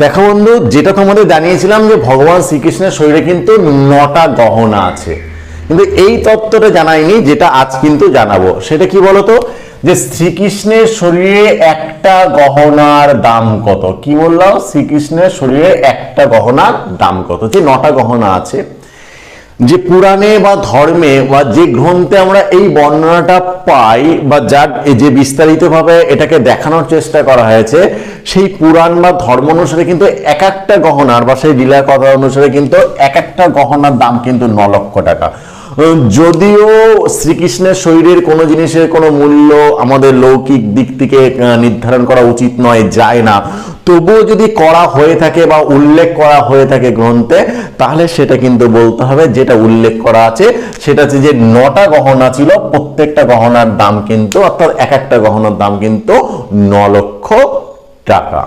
দেখো বন্ধু, যেটা তোমাদের জানিয়েছিলাম যে ভগবান শ্রীকৃষ্ণের শরীরে কিন্তু 9টা গহনা আছে, কিন্তু এই তত্ত্বটা জানাইনি, যেটা আজ কিন্তু জানাবো। সেটা কি বলতো, যে শ্রীকৃষ্ণের শরীরে একটা গহনার দাম কত। কি বললাম? শ্রীকৃষ্ণের শরীরে একটা গহনার দাম কত। যে 9টা গহনা আছে, যে পুরাণে বা ধর্মে বা যে গ্রন্থে আমরা এই বর্ণনাটা পাই বা যার যে বিস্তারিতভাবে এটাকে দেখানোর চেষ্টা করা হয়েছে, সেই পুরাণ বা ধর্ম অনুসারে কিন্তু এক একটা গহনার বা সেই লীলা কথা অনুসারে কিন্তু এক একটা গহনার দাম কিন্তু 9 লক্ষ টাকা। যদিও শ্রীকৃষ্ণের শরীরের কোনো জিনিসের কোনো মূল্য আমাদের লৌকিক দিক থেকে নির্ধারণ করা উচিত নয়, যায় না, তবুও যদি করা হয়ে থাকে বা উল্লেখ করা হয়ে থাকে গ্রন্থে, তাহলে সেটা কিন্তু বলতে হবে যেটা উল্লেখ করা আছে সেটা হচ্ছে যে 9টা গহনা ছিল, প্রত্যেকটা গহনার দাম কিন্তু, অর্থাৎ এক একটা গহনার দাম কিন্তু 9 লক্ষ টাকা।